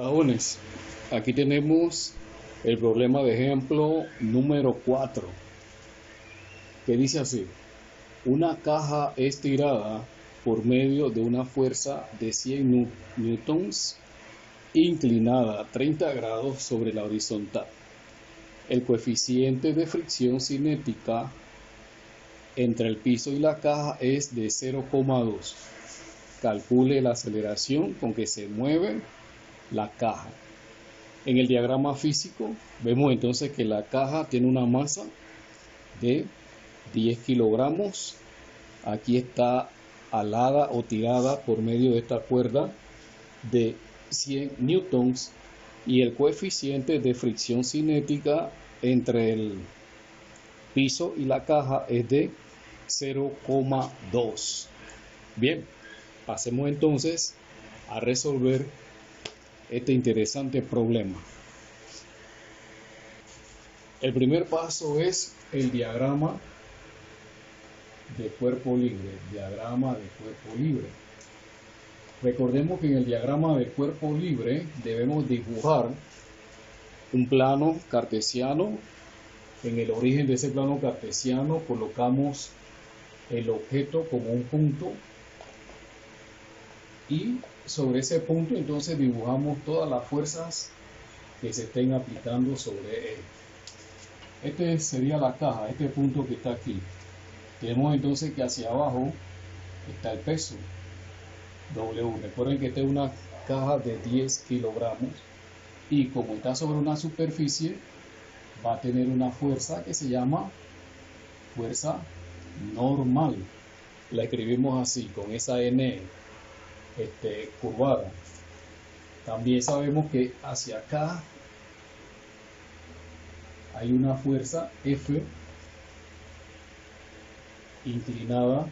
Jóvenes, aquí tenemos el problema de ejemplo número 4, que dice así: una caja es tirada por medio de una fuerza de 100 newtons inclinada a 30 grados sobre la horizontal. El coeficiente de fricción cinética entre el piso y la caja es de 0,2. Calcule la aceleración con que se mueve la caja. En el diagrama físico vemos entonces que la caja tiene una masa de 10 kilogramos. Aquí está alada o tirada por medio de esta cuerda de 100 newtons y el coeficiente de fricción cinética entre el piso y la caja es de 0,2. Bien, pasemos entonces a resolver este interesante problema. El primer paso es el diagrama de cuerpo libre. Recordemos que en el diagrama de cuerpo libre debemos dibujar un plano cartesiano. En el origen de ese plano cartesiano colocamos el objeto como un punto y sobre ese punto entonces dibujamos todas las fuerzas que se estén aplicando sobre él. Este sería la caja, este punto que está aquí. Tenemos entonces que hacia abajo está el peso W. Recuerden que esta es una caja de 10 kilogramos y como está sobre una superficie va a tener una fuerza que se llama fuerza normal. La escribimos así, con esa N curvada. También sabemos que hacia acá hay una fuerza F inclinada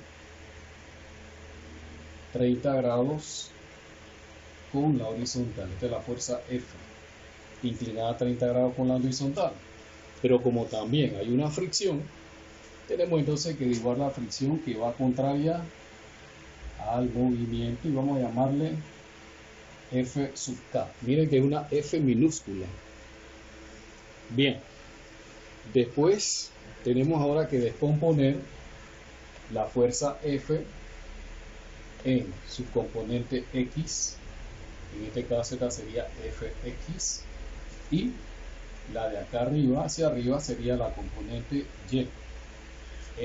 30 grados con la horizontal. Esta es la fuerza F inclinada 30 grados con la horizontal. Pero como también hay una fricción, tenemos entonces que dibujar la fricción que va contraria al movimiento y vamos a llamarle F sub K. Miren que es una F minúscula. Bien, después tenemos ahora que descomponer la fuerza F en su componente X. En este caso esta sería Fx y la de acá arriba hacia arriba sería la componente Y,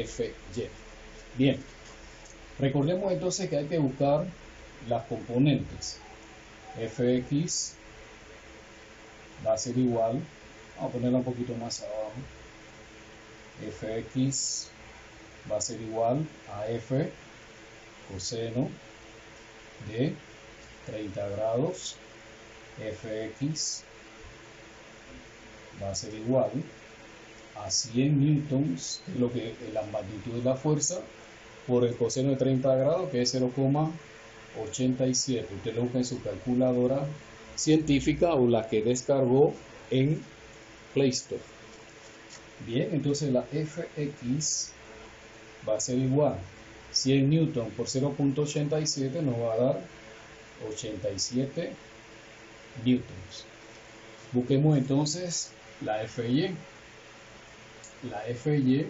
Fy. Bien, recordemos entonces que hay que buscar las componentes. Fx va a ser igual, vamos a ponerla un poquito más abajo, Fx va a ser igual a F coseno de 30 grados, Fx va a ser igual a 100 newtons, que es lo que es la magnitud de la fuerza, por el coseno de 30 grados, que es 0,87. Usted lo busca en su calculadora científica o la que descargó en Play Store. Bien, entonces la Fx va a ser igual 100 newton por 0,87 nos va a dar 87 newtons. Busquemos entonces la Fy. La Fy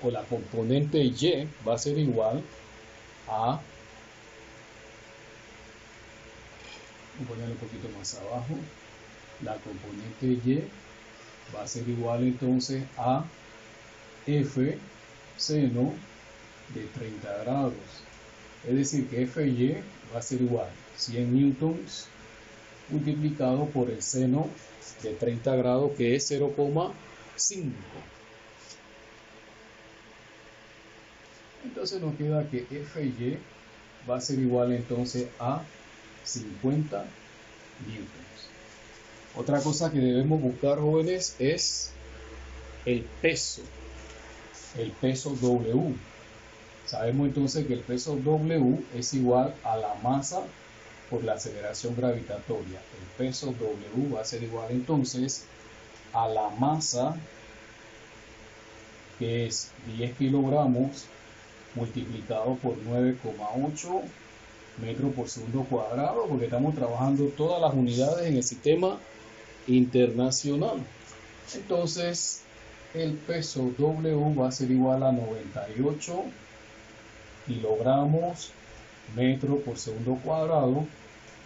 o la componente Y va a ser igual a, voy a ponerlo un poquito más abajo, la componente Y va a ser igual entonces a F seno de 30 grados. Es decir que Fy va a ser igual 100 newtons multiplicado por el seno de 30 grados, que es 0,5. Entonces nos queda que Fy va a ser igual entonces a 50 newtons. Otra cosa que debemos buscar, jóvenes, es el peso W. Sabemos entonces que el peso W es igual a la masa por la aceleración gravitatoria. El peso W va a ser igual entonces a la masa, que es 10 kilogramos multiplicado por 9,8 metro por segundo cuadrado, porque estamos trabajando todas las unidades en el sistema internacional. Entonces, el peso W va a ser igual a 98 kilogramos metro por segundo cuadrado.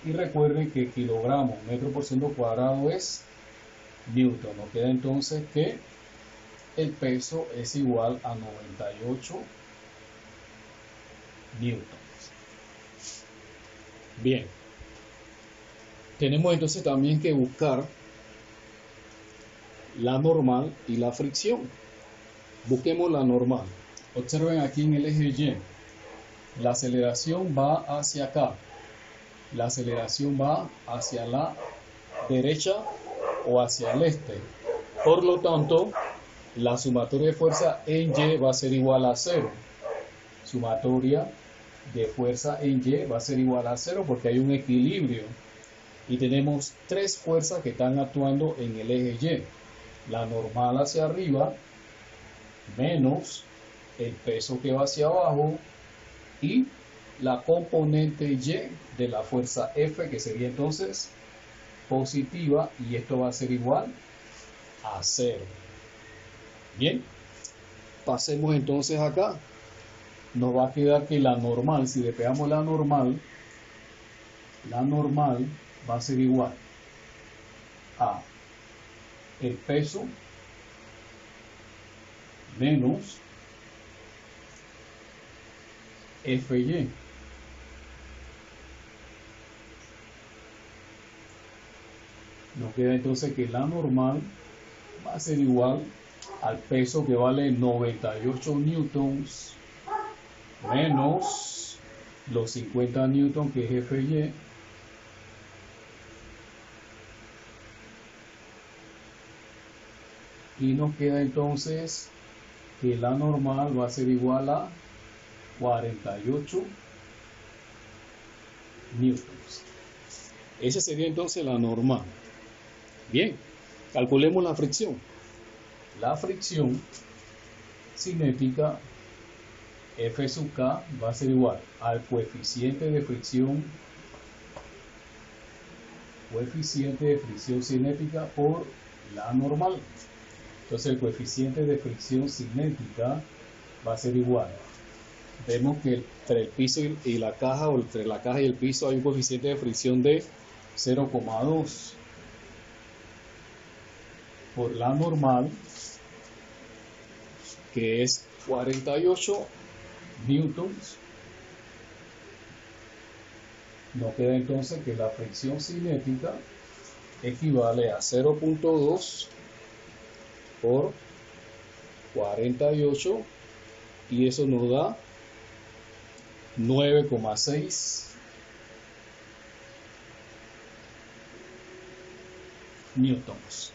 Y recuerden que kilogramos metro por segundo cuadrado es newton. Nos queda entonces que el peso es igual a 98 newtons. Bien, tenemos entonces también que buscar la normal y la fricción. Busquemos la normal. Observen aquí en el eje Y, la aceleración va hacia acá, la aceleración va hacia la derecha o hacia el este. Por lo tanto, la sumatoria de fuerza en Y va a ser igual a 0. Sumatoria de fuerza en Y va a ser igual a 0 porque hay un equilibrio. Y tenemos tres fuerzas que están actuando en el eje Y. La normal hacia arriba, menos el peso que va hacia abajo, y la componente Y de la fuerza F, que sería entonces positiva, y esto va a ser igual a 0. Bien, pasemos entonces acá. Nos va a quedar que la normal, si le pegamos la normal va a ser igual a el peso menos Fy. Nos queda entonces que la normal va a ser igual al peso, que vale 98 newtons, menos los 50 newtons, que es Fy, y nos queda entonces que la normal va a ser igual a 48 newtons. Esa sería entonces la normal. Bien, calculemos la fricción. La fricción cinética F sub K va a ser igual al coeficiente de fricción cinética por la normal. Entonces el coeficiente de fricción cinética va a ser igual. Vemos que entre el piso y la caja, o entre la caja y el piso, hay un coeficiente de fricción de 0,2 por la normal, que es 48 newtons. Nos queda entonces que la fricción cinética equivale a 0,2 por 48, y eso nos da 9,6 newtons.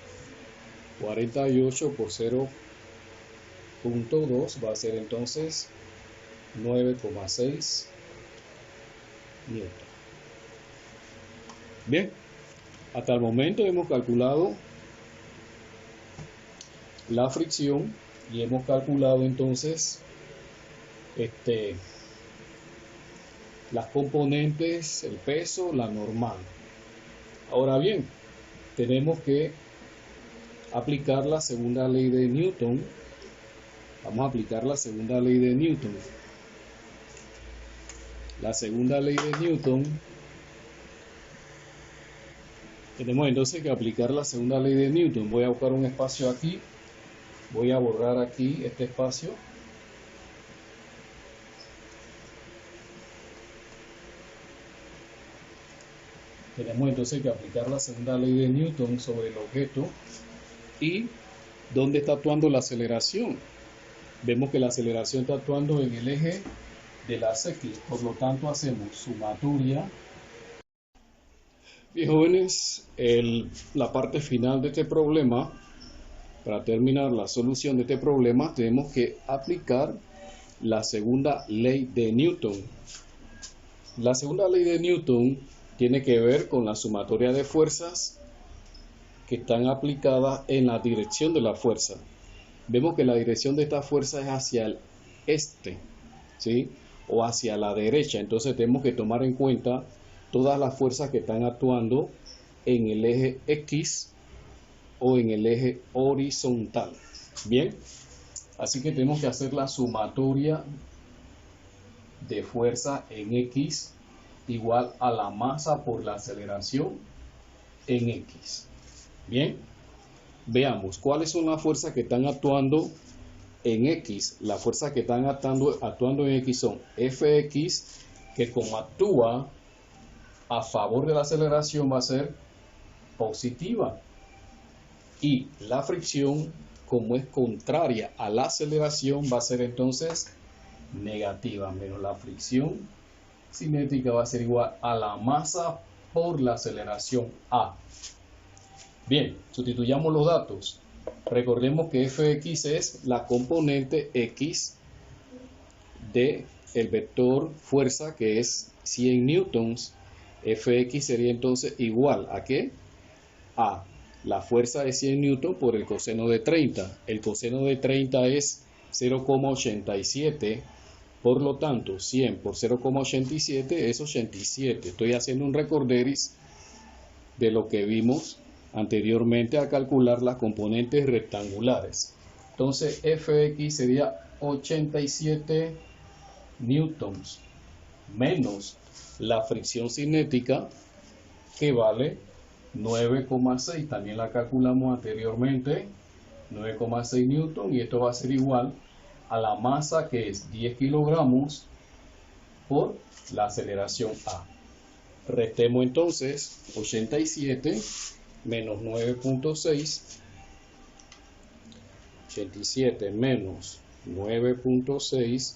48 por 0,2 va a ser entonces 9,6 newtons. Bien, hasta el momento hemos calculado la fricción y hemos calculado entonces las componentes, el peso, la normal. Ahora bien, tenemos que aplicar la segunda ley de Newton. Vamos a aplicar la segunda ley de Newton. La segunda ley de Newton, tenemos entonces que aplicar la segunda ley de Newton. Voy a buscar un espacio aquí. Voy a borrar aquí este espacio. Tenemos entonces que aplicar la segunda ley de Newton sobre el objeto. ¿Y dónde está actuando la aceleración? Vemos que la aceleración está actuando en el eje de las X. Por lo tanto, hacemos sumatoria. Bien, jóvenes, la parte final de este problema, para terminar la solución de este problema, tenemos que aplicar la segunda ley de Newton. La segunda ley de Newton tiene que ver con la sumatoria de fuerzas que están aplicadas en la dirección de la fuerza. Vemos que la dirección de esta fuerza es hacia el este, ¿sí? o hacia la derecha. Entonces tenemos que tomar en cuenta todas las fuerzas que están actuando en el eje X o en el eje horizontal. Bien, así que tenemos que hacer la sumatoria de fuerza en X igual a la masa por la aceleración en X. Bien, veamos cuáles son las fuerzas que están actuando en X. Las fuerzas que están actuando en X son Fx, que como actúa a favor de la aceleración va a ser positiva, y la fricción, como es contraria a la aceleración, va a ser entonces negativa, menos la fricción cinética va a ser igual a la masa por la aceleración A. Bien, sustituyamos los datos. Recordemos que Fx es la componente X de el vector fuerza, que es 100 newtons. Fx sería entonces igual a ¿qué? A la fuerza de 100 newtons por el coseno de 30. El coseno de 30 es 0,87. Por lo tanto, 100 por 0,87 es 87. Estoy haciendo un recorderis de lo que vimos anteriormente a calcular las componentes rectangulares. Entonces, Fx sería 87 newtons menos la fricción cinética, que vale 9,6. También la calculamos anteriormente, 9,6 newtons, y esto va a ser igual a la masa, que es 10 kilogramos por la aceleración A. Restemos entonces 87 menos 9,6. 87 menos 9,6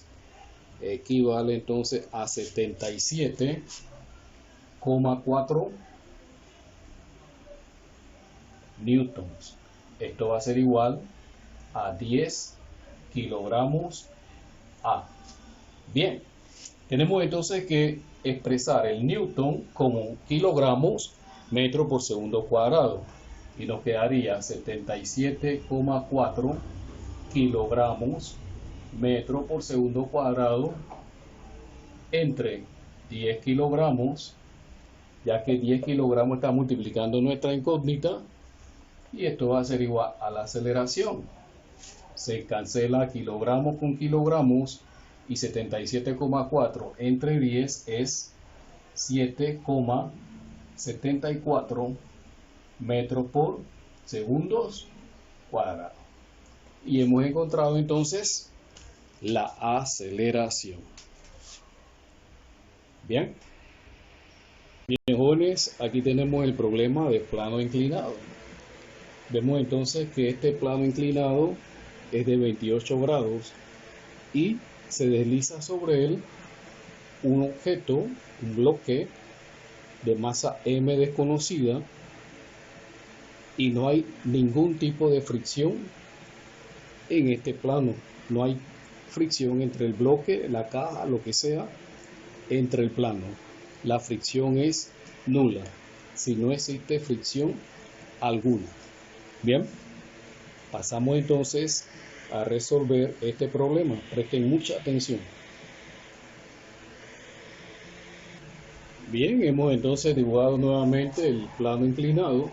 equivale entonces a 77,4 newtons. Esto va a ser igual a 10 kilogramos A. Bien, tenemos entonces que expresar el newton como kilogramos metro por segundo cuadrado, y nos quedaría 77,4 kilogramos metro por segundo cuadrado entre 10 kilogramos, ya que 10 kilogramos está multiplicando nuestra incógnita, y esto va a ser igual a la aceleración. Se cancela kilogramos con kilogramos, y 77,4 entre 10 es 7,74 metros por segundos cuadrados. Y hemos encontrado entonces la aceleración. Bien, jóvenes, aquí tenemos el problema de plano inclinado. Vemos entonces que este plano inclinado es de 28 grados y se desliza sobre él un objeto, un bloque de masa m desconocida, y no hay ningún tipo de fricción en este plano. No hay fricción entre el bloque, la caja, lo que sea, entre el plano. La fricción es nula, si no existe fricción alguna. Bien, pasamos entonces a resolver este problema. Presten mucha atención. Bien, hemos entonces dibujado nuevamente el plano inclinado,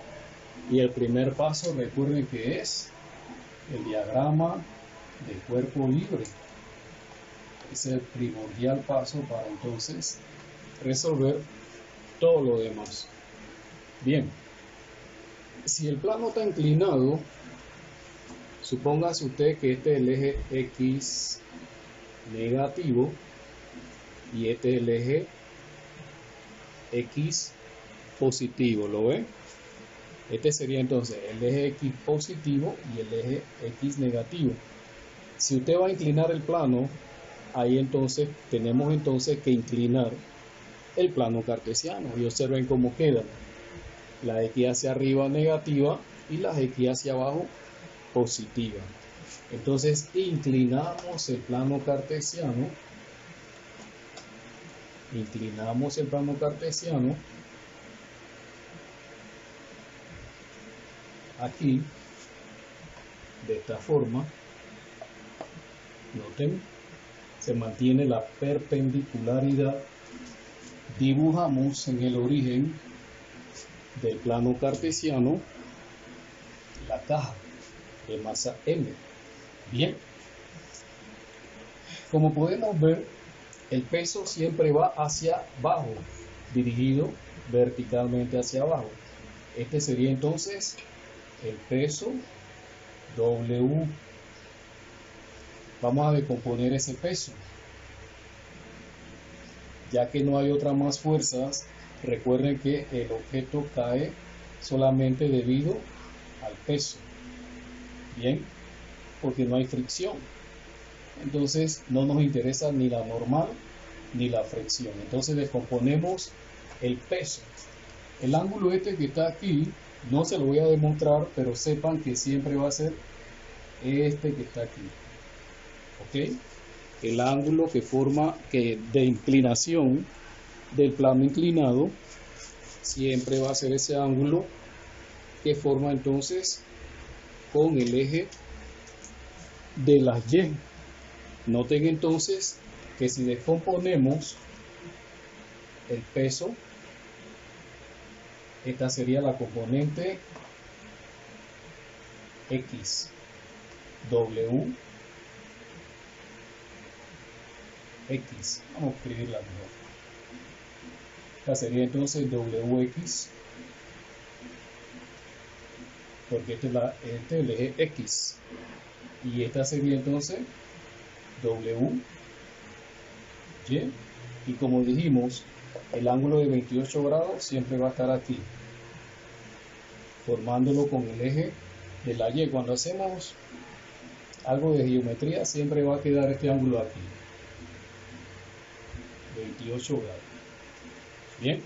y el primer paso, recuerden que es el diagrama de cuerpo libre. Es el primordial paso para entonces resolver todo lo demás. Bien, si el plano está inclinado, supóngase usted que este es el eje X negativo y este es el eje X positivo, ¿lo ve? Este sería entonces el eje X positivo y el eje X negativo. Si usted va a inclinar el plano, ahí entonces tenemos entonces que inclinar el plano cartesiano, y observen cómo quedan. La X hacia arriba negativa y la X hacia abajo positiva. Entonces inclinamos el plano cartesiano. Inclinamos el plano cartesiano aquí de esta forma. Noten, se mantiene la perpendicularidad. Dibujamos en el origen del plano cartesiano la caja de masa M. Bien, como podemos ver, el peso siempre va hacia abajo, dirigido verticalmente hacia abajo. Este sería entonces el peso W. Vamos a decomponer ese peso. Ya que no hay otras más fuerzas, recuerden que el objeto cae solamente debido al peso. Bien, porque no hay fricción. Entonces no nos interesa ni la normal ni la fricción. Entonces descomponemos el peso. El ángulo este que está aquí, no se lo voy a demostrar, pero sepan que siempre va a ser este que está aquí. ¿Ok? El ángulo que forma de inclinación del plano inclinado siempre va a ser ese ángulo que forma entonces con el eje de las Y. Noten entonces que si descomponemos el peso, esta sería la componente X, W, X. Vamos a escribirla mejor. Esta sería entonces WX, porque este es el eje X. Y esta sería entonces W, Y. Y como dijimos, el ángulo de 28 grados siempre va a estar aquí, formándolo con el eje de la Y. Cuando hacemos algo de geometría, siempre va a quedar este ángulo aquí, 28 grados. Bien.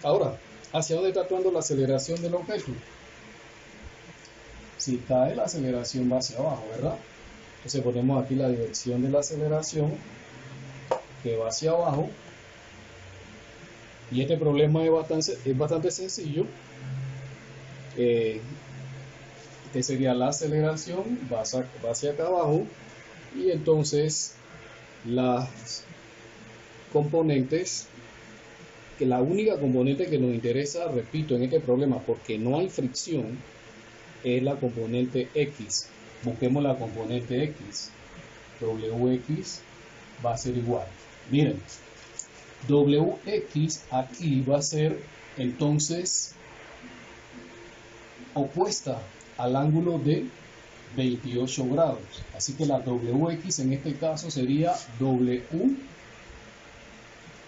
Ahora, ¿hacia dónde está actuando la aceleración del objeto? Si cae, la aceleración va hacia abajo, ¿verdad? Entonces ponemos aquí la dirección de la aceleración, que va hacia abajo. Y este problema es bastante sencillo. Este sería la aceleración, va hacia acá abajo. Y entonces las componentes, que la única componente que nos interesa, repito, en este problema, porque no hay fricción, es la componente X. Busquemos la componente X. WX va a ser igual. Miren, WX aquí va a ser entonces opuesta al ángulo de 28 grados. Así que la WX en este caso sería W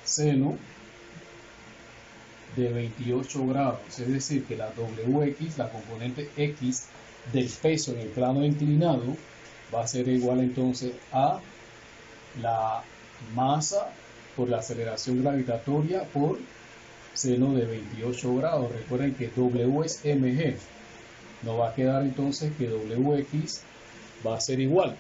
seno de 28 grados. Es decir, que la WX, la componente X del peso en el plano inclinado, va a ser igual entonces a la masa por la aceleración gravitatoria por seno de 28 grados. Recuerden que W es mg. Nos va a quedar entonces que WX va a ser igual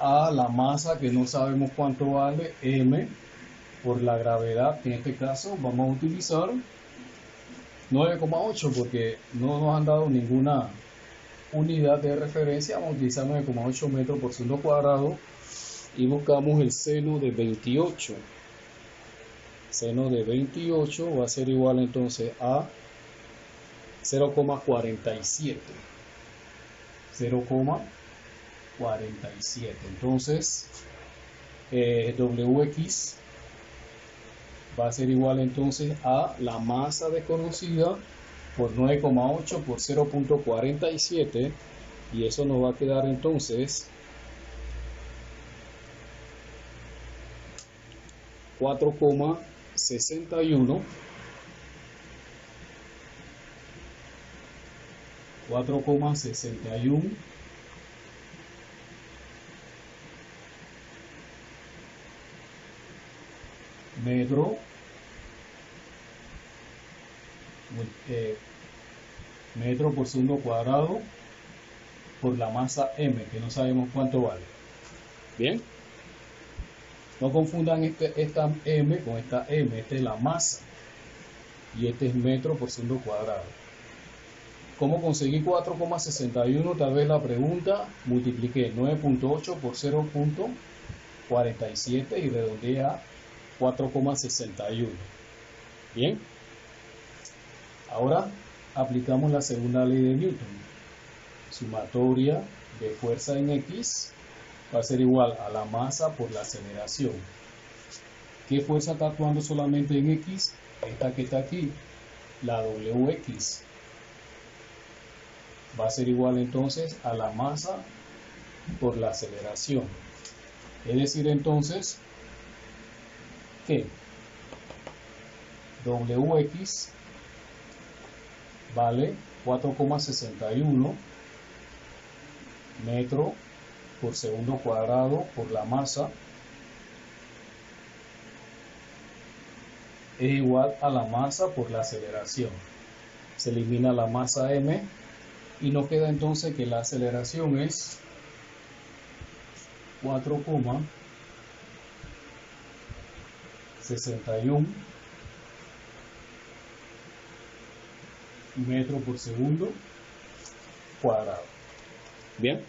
a la masa, que no sabemos cuánto vale, m, por la gravedad. En este caso vamos a utilizar 9,8 porque no nos han dado ninguna unidad de referencia. Vamos a utilizar 9,8 metros por segundo cuadrado y buscamos el seno de 28. Seno de 28 va a ser igual entonces a 0,47. 0,47. Entonces WX va a ser igual entonces a la masa desconocida por 9,8 por 0,47, y eso nos va a quedar entonces 4,61 metro por segundo cuadrado por la masa m, que no sabemos cuánto vale. Bien, no confundan esta m con esta m. Esta es la masa. y este es metro por segundo cuadrado. ¿Cómo conseguí 4,61? Tal vez la pregunta, multipliqué 9.8 por 0.47 y redondeé a 4,61. Bien, ahora aplicamos la segunda ley de Newton. Sumatoria de fuerza en X va a ser igual a la masa por la aceleración. ¿Qué fuerza está actuando solamente en X? Esta que está aquí, la WX. Va a ser igual entonces a la masa por la aceleración. Es decir entonces que WX vale 4,61 metro por segundo cuadrado por la masa, es igual a la masa por la aceleración. Se elimina la masa m y nos queda entonces que la aceleración es 4,61 metros por segundo cuadrado. Bien.